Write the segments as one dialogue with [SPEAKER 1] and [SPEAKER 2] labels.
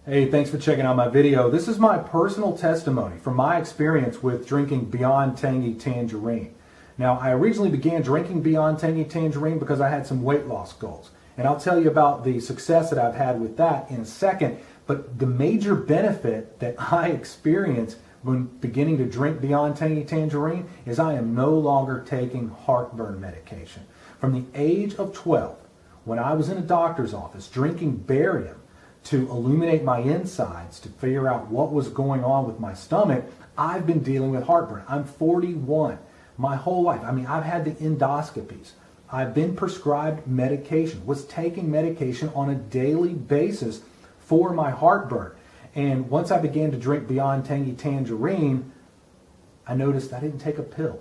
[SPEAKER 1] Hey, thanks for checking out my video. This is my personal testimony from my experience with drinking Beyond Tangy Tangerine. Now, I originally began drinking Beyond Tangy Tangerine because I had some weight loss goals. And I'll tell you about the success that I've had with that in a second. But the major benefit that I experienced when beginning to drink Beyond Tangy Tangerine is I am no longer taking heartburn medication. From the age of 12, when I was in a doctor's office drinking barium to illuminate my insides to figure out what was going on with my stomach, I've been dealing with heartburn. I'm 41. My whole life. I mean, I've had the endoscopies. I've been prescribed medication, was taking medication on a daily basis for my heartburn. And once I began to drink Beyond Tangy Tangerine, I noticed I didn't take a pill.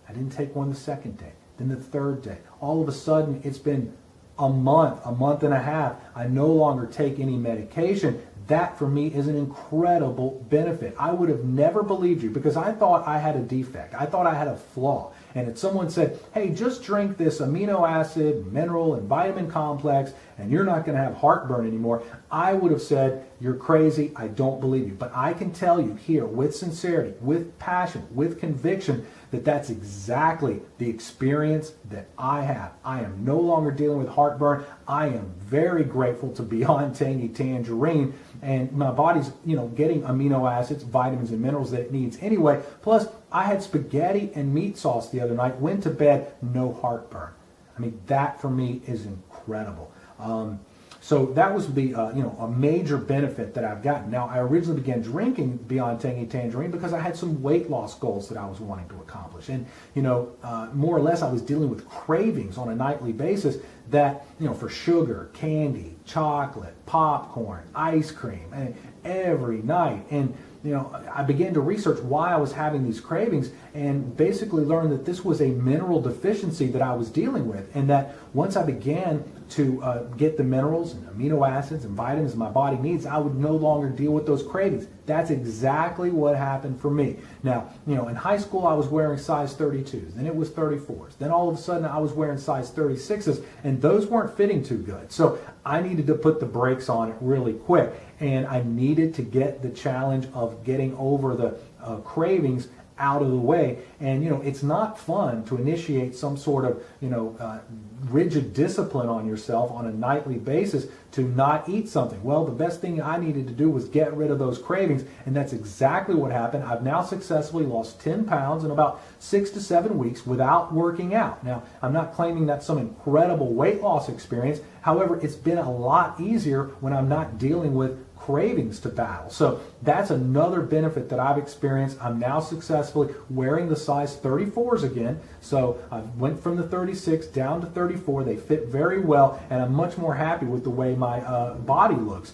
[SPEAKER 1] I didn't take one the second day, then the third day. All of a sudden, it's been a month and a half. I no longer take any medication. That for me is an incredible benefit. I would have never believed you because I thought I had a defect. I thought I had a flaw. And if someone said, hey, just drink this amino acid, mineral, and vitamin complex, and you're not going to have heartburn anymore, I would have said, you're crazy, I don't believe you. But I can tell you here with sincerity, with passion, with conviction, that that's exactly the experience that I have. I am no longer dealing with heartburn. I am very grateful to Beyond Tangy Tangerine, and my body's, getting amino acids, vitamins, and minerals that it needs anyway. Plus, I had spaghetti and meat sauce the other night, went to bed, no heartburn. I mean, that for me is incredible. So that was the a major benefit that I've gotten. Now, I originally began drinking Beyond Tangy Tangerine because I had some weight loss goals that I was wanting to accomplish, and more or less I was dealing with cravings on a nightly basis that for sugar, candy, chocolate, popcorn, ice cream, and every night. And I began to research why I was having these cravings and basically learned that this was a mineral deficiency that I was dealing with, and that once I began to get the minerals and amino acids and vitamins my body needs, I would no longer deal with those cravings. That's exactly what happened for me. Now, in high school I was wearing size 32s, then it was 34s, then all of a sudden I was wearing size 36s, and those weren't fitting too good. So I needed to put the brakes on it really quick, and I needed to get the challenge of getting over the cravings out of the way. And it's not fun to initiate some sort of rigid discipline on yourself on a nightly basis to not eat something. Well, the best thing I needed to do was get rid of those cravings, and that's exactly what happened. I've now successfully lost 10 pounds in about 6 to 7 weeks without working out. Now, I'm not claiming that's some incredible weight loss experience. However, it's been a lot easier when I'm not dealing with cravings to battle. So that's another benefit that I've experienced. I'm now successfully wearing the size 34s again. So I went from the 36 down to 34. They fit very well, and I'm much more happy with the way my body looks.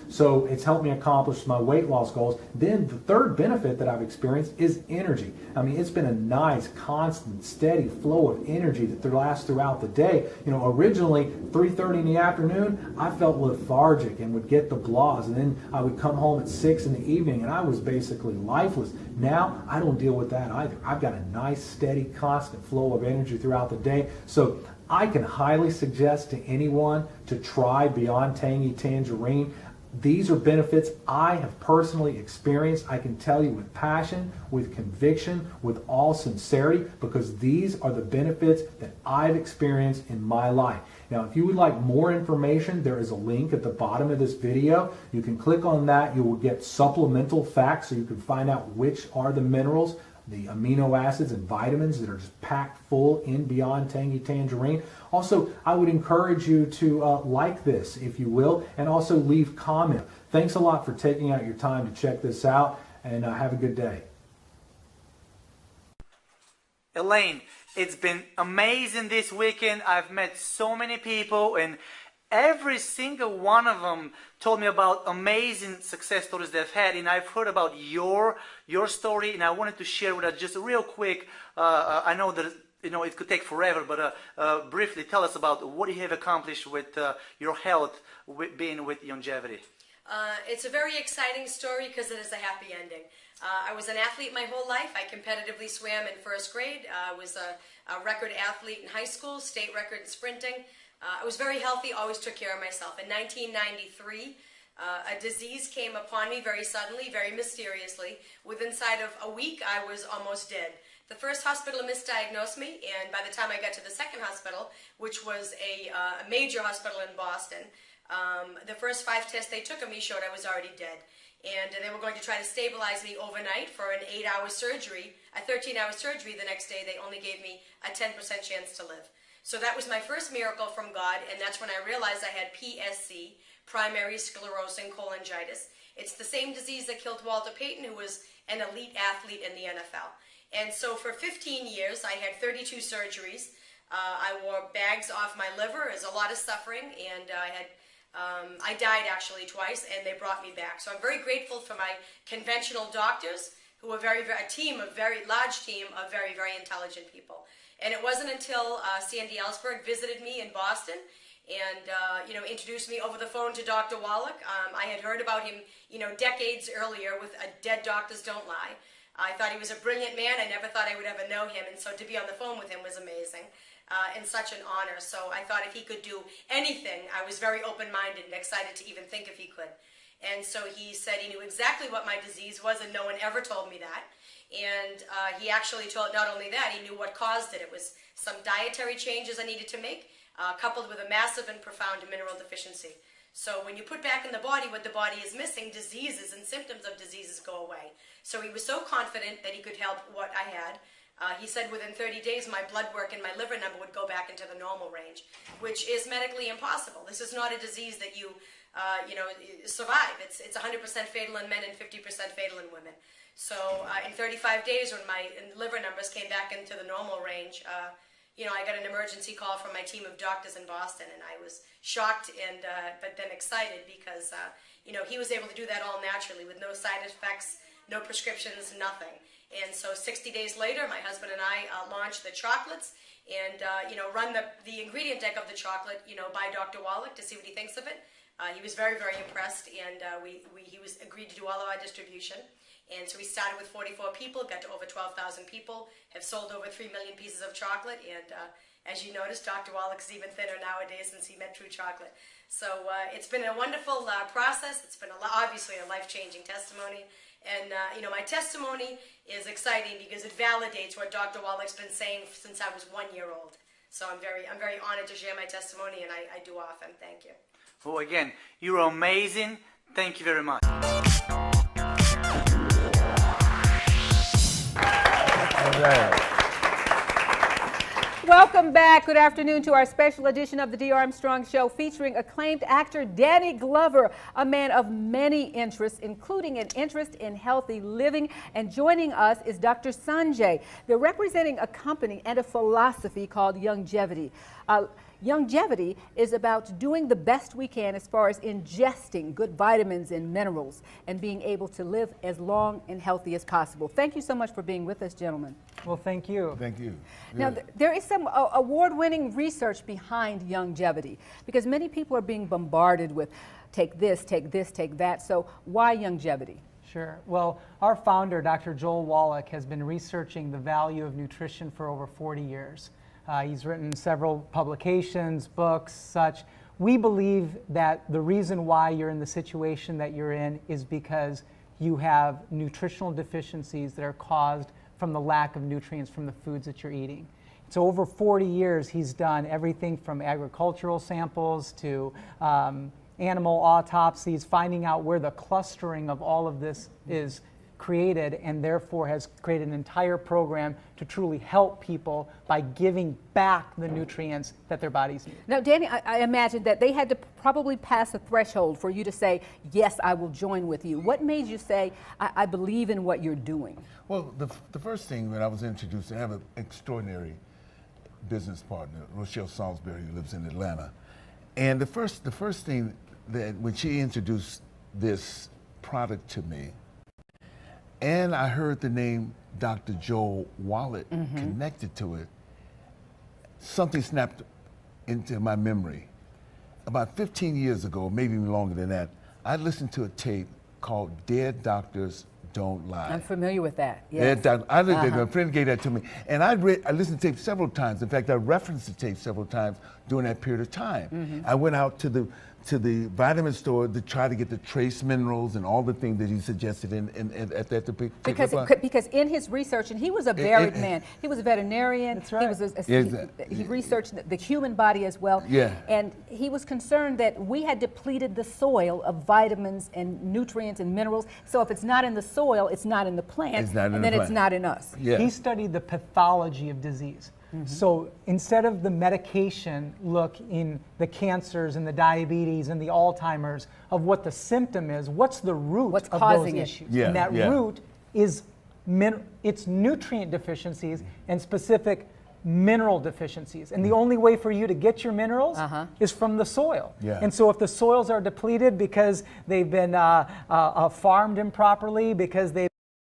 [SPEAKER 1] So it's helped me accomplish my weight loss goals. Then the third benefit that I've experienced is energy. I mean, it's been a nice, constant, steady flow of energy that lasts throughout the day. Originally 3:30 in the afternoon, I felt lethargic and would get the blahs, and then I would come home at 6 in the evening and I was basically lifeless. Now I don't deal with that either. I've got a nice, steady, constant flow of energy throughout the day. So I can highly suggest to anyone to try Beyond Tangy Tangerine. These are benefits I have personally experienced. I can tell you with passion, with conviction, with all sincerity, because these are the benefits that I've experienced in my life. Now, if you would like more information, there is a link at the bottom of this video. You can click on that. You will get supplemental facts so you can find out which are the minerals, the amino acids and vitamins that are just packed full in Beyond Tangy Tangerine. Also, I would encourage you to like this, if you will, and also leave comment. Thanks a lot for taking out your time to check this out, and have a good day.
[SPEAKER 2] Elaine, it's been amazing this weekend. I've met so many people, and every single one of them told me about amazing success stories they've had, and I've heard about your story, and I wanted to share with us just real quick. I know that it could take forever, but briefly tell us about what you have accomplished with your health, being with Youngevity.
[SPEAKER 3] It's a very exciting story because it is a happy ending. I was an athlete my whole life. I competitively swam in first grade. I was a record athlete in high school, state record in sprinting. I was very healthy, always took care of myself. In 1993, A disease came upon me very suddenly, very mysteriously. Within inside of a week, I was almost dead. The first hospital misdiagnosed me, and by the time I got to the second hospital, which was a major hospital in Boston, the first 5 tests they took of me showed I was already dead. And they were going to try to stabilize me overnight for an 8-hour surgery, a 13-hour surgery. The next day, they only gave me a 10% chance to live. So that was my first miracle from God, and that's when I realized I had PSC, primary sclerosing cholangitis. It's the same disease that killed Walter Payton, who was an elite athlete in the NFL. And so for 15 years, I had 32 surgeries. I wore bags off my liver. It was a lot of suffering, and I died actually twice, and they brought me back. So I'm very grateful for my conventional doctors, who were very large team of very, very intelligent people. And it wasn't until Sandy Ellsberg visited me in Boston and introduced me over the phone to Dr. Wallach. I had heard about him, decades earlier with Dead Doctors Don't Lie. I thought he was a brilliant man. I never thought I would ever know him, and so to be on the phone with him was amazing. And such an honor. So I thought if he could do anything, I was very open-minded and excited to even think if he could. And so he said he knew exactly what my disease was, and no one ever told me that. And he actually told, not only that, he knew what caused it. It was some dietary changes I needed to make, coupled with a massive and profound mineral deficiency. So when you put back in the body what the body is missing, diseases and symptoms of diseases go away. So he was so confident that he could help what I had. He said within 30 days my blood work and my liver number would go back into the normal range, which is medically impossible. This is not a disease that you survive. It's 100% fatal in men and 50% fatal in women. So in 35 days when my liver numbers came back into the normal range, I got an emergency call from my team of doctors in Boston, and I was shocked and but then excited because he was able to do that all naturally with no side effects, no prescriptions, nothing. And so 60 days later, my husband and I launched the chocolates and, run the ingredient deck of the chocolate, by Dr. Wallach to see what he thinks of it. He was very, very impressed, and he was agreed to do all of our distribution. And so we started with 44 people, got to over 12,000 people, have sold over 3 million pieces of chocolate. And as you noticed, Dr. Wallach's even thinner nowadays since he met True Chocolate. So it's been a wonderful process. It's been obviously a life-changing testimony. And, my testimony is exciting because it validates what Dr. Wallach's been saying since I was 1 year old. So I'm very honored to share my testimony, and I do often. Thank you.
[SPEAKER 2] Well, again, you're amazing. Thank you very much.
[SPEAKER 4] All right.
[SPEAKER 5] Welcome back. Good afternoon to our special edition of the Dee Armstrong Show featuring acclaimed actor Danny Glover, a man of many interests, including an interest in healthy living. And joining us is Dr. Sanjay. They're representing a company and a philosophy called Youngevity. Youngevity is about doing the best we can as far as ingesting good vitamins and minerals and being able to live as long and healthy as possible. Thank you so much for being with us, gentlemen.
[SPEAKER 4] Well, thank you.
[SPEAKER 6] Thank you.
[SPEAKER 5] Now, there is some award-winning research behind Youngevity because many people are being bombarded with take this, take this, take that. So why Youngevity?
[SPEAKER 4] Sure. Well, our founder, Dr. Joel Wallach, has been researching the value of nutrition for over 40 years. He's written several publications, books, such. We believe that the reason why you're in the situation that you're in is because you have nutritional deficiencies that are caused from the lack of nutrients from the foods that you're eating. So over 40 years, he's done everything from agricultural samples to animal autopsies, finding out where the clustering of all of this is created, and therefore has created an entire program to truly help people by giving back the nutrients that their bodies need.
[SPEAKER 5] Now, Danny, I imagine that they had to probably pass a threshold for you to say, yes, I will join with you. What made you say, I believe in what you're doing?
[SPEAKER 6] Well, the first thing when I was introduced, I have an extraordinary business partner, Rochelle Salisbury, who lives in Atlanta. And the first thing that when she introduced this product to me, and I heard the name Dr. Joel Wallach connected to it, something snapped into my memory. About 15 years ago, maybe even longer than that, I listened to a tape called Dead Doctors Don't Lie.
[SPEAKER 5] I'm familiar with that. Yes.
[SPEAKER 6] A friend gave that to me. And I listened to tape several times. In fact, I referenced the tape several times during that period of time. I went out to to the vitamin store to try to get the trace minerals and all the things that he suggested at that particular point?
[SPEAKER 5] Because in his research, and he was a varied man. He was a veterinarian.
[SPEAKER 4] That's right.
[SPEAKER 5] He researched the human body as well.
[SPEAKER 6] Yeah.
[SPEAKER 5] And he was concerned that we had depleted the soil of vitamins and nutrients and minerals. So if it's not in the soil, it's not in the plant,
[SPEAKER 6] It's not in
[SPEAKER 5] and
[SPEAKER 6] the
[SPEAKER 5] then it's
[SPEAKER 6] plant.
[SPEAKER 5] not in us.
[SPEAKER 6] Yeah.
[SPEAKER 4] He studied the pathology of disease. So instead of the medication look in the cancers and the diabetes and the Alzheimer's of what the symptom is, what's the root
[SPEAKER 5] What's
[SPEAKER 4] of
[SPEAKER 5] causing
[SPEAKER 4] those
[SPEAKER 5] it?
[SPEAKER 4] issues?
[SPEAKER 6] Yeah,
[SPEAKER 4] And that
[SPEAKER 6] yeah.
[SPEAKER 4] root is it's nutrient deficiencies and specific mineral deficiencies. And the only way for you to get your minerals is from the soil.
[SPEAKER 6] Yeah.
[SPEAKER 4] And so if the soils are depleted because they've been farmed improperly, because they've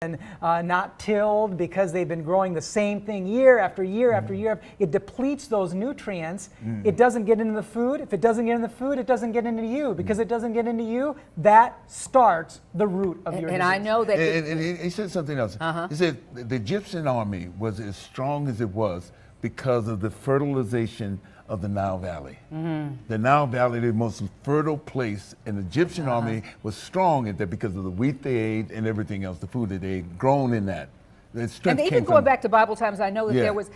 [SPEAKER 4] been not tilled, because they've been growing the same thing year after year after year, it depletes those nutrients. It doesn't get into the food. If it doesn't get in the food, it doesn't get into you. Because it doesn't get into you, that starts the root of your
[SPEAKER 5] And
[SPEAKER 4] disease.
[SPEAKER 5] I know that
[SPEAKER 6] And he said something else. He said the Egyptian army was as strong as it was because of the fertilization of the Nile Valley. The Nile Valley, the most fertile place, and the Egyptian army was strong at that because of the wheat they ate and everything else, the food that they ate, grown in that. The strength
[SPEAKER 5] And
[SPEAKER 6] came
[SPEAKER 5] even going
[SPEAKER 6] from-
[SPEAKER 5] back to Bible times, I know that
[SPEAKER 6] Yeah.
[SPEAKER 5] there was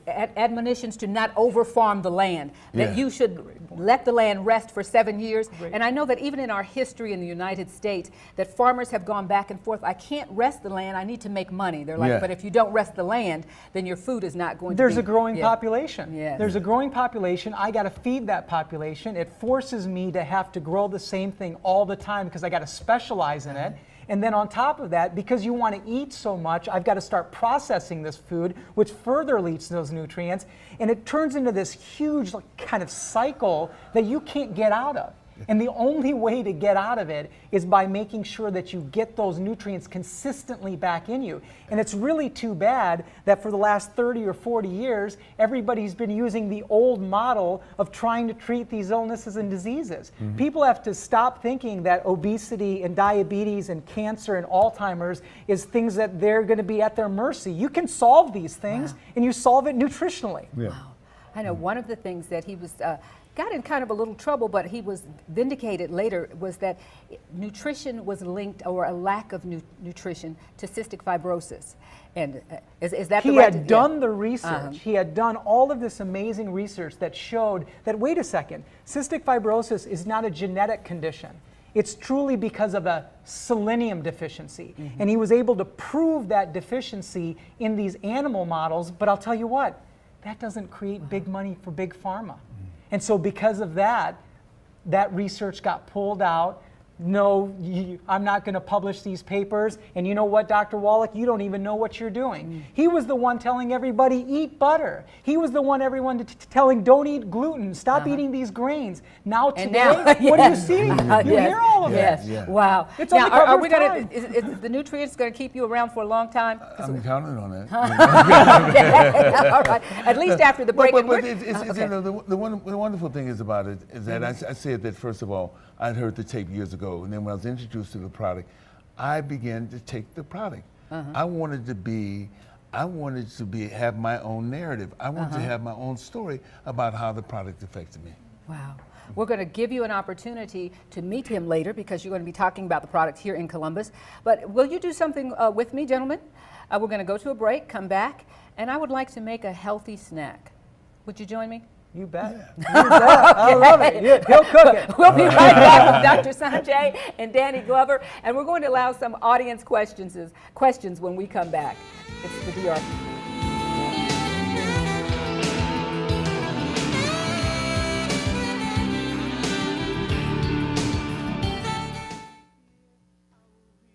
[SPEAKER 5] admonitions to not overfarm the land, that
[SPEAKER 6] Yeah.
[SPEAKER 5] you should let the land rest for 7 years. And I know that even in our history in the United States, that farmers have gone back and forth. I can't rest the land, I need to make money. They're like,
[SPEAKER 6] Yeah.
[SPEAKER 5] but if you don't rest the land, then your food is not going
[SPEAKER 4] There's
[SPEAKER 5] to be.
[SPEAKER 4] a growing
[SPEAKER 5] Yeah.
[SPEAKER 4] population.
[SPEAKER 5] Yes.
[SPEAKER 4] There's a growing population. I got to feed that population. It forces me to have to grow the same thing all the time because I got to specialize in it. And then on top of that, because you want to eat so much, I've got to start processing this food, which further leads to those nutrients. And it turns into this huge kind of cycle that you can't get out of. And the only way to get out of it is by making sure that you get those nutrients consistently back in you. And it's really too bad that for the last 30 or 40 years, everybody's been using the old model of trying to treat these illnesses and diseases. People have to stop thinking that obesity and diabetes and cancer and Alzheimer's is things that they're going to be at their mercy. You can solve these things, and you solve it nutritionally.
[SPEAKER 6] Yeah.
[SPEAKER 5] I know one of the things that he was got in kind of a little trouble, but he was vindicated later, was that nutrition was linked, or a lack of nutrition, to cystic fibrosis. And is that
[SPEAKER 4] He
[SPEAKER 5] the right?
[SPEAKER 4] had done the research. He had done all of this amazing research that showed that, wait a second, cystic fibrosis is not a genetic condition. It's truly because of a selenium deficiency. And he was able to prove that deficiency in these animal models, but I'll tell you what, that doesn't create big money for big pharma. And so because of that, that research got pulled out. No, I'm not going to publish these papers. And you know what, Dr. Wallach, you don't even know what you're doing. He was the one telling everybody, eat butter. He was the one telling, don't eat gluten, stop eating these grains. Now today, what do you see? You hear all of
[SPEAKER 5] Yes.
[SPEAKER 4] this.
[SPEAKER 6] Yeah.
[SPEAKER 5] Wow.
[SPEAKER 4] It's
[SPEAKER 5] now,
[SPEAKER 4] on the cover
[SPEAKER 5] are
[SPEAKER 4] of
[SPEAKER 5] we gonna?
[SPEAKER 4] Time.
[SPEAKER 5] Is the nutrients going to keep you around for a long time?
[SPEAKER 6] I'm counting on that.
[SPEAKER 5] All right. At least after the break.
[SPEAKER 6] But
[SPEAKER 5] and we're-
[SPEAKER 6] it's, you know, the wonderful thing is about it is that I said that, first of all, I'd heard the tape years ago, and then when I was introduced to the product, I began to take the product. I wanted to have my own narrative. I wanted to have my own story about how the product affected me.
[SPEAKER 5] Wow. We're going to give you an opportunity to meet him later because you're going to be talking about the product here in Columbus. But will you do something with me, gentlemen? We're going to go to a break, come back, and I would like to make a healthy snack. Would you join me?
[SPEAKER 4] You bet. You bet. I love it. He'll cook it.
[SPEAKER 5] We'll be right back with Dr. Sanjay and Danny Glover, and we're going to allow some audience questions when we come back. It's the DR.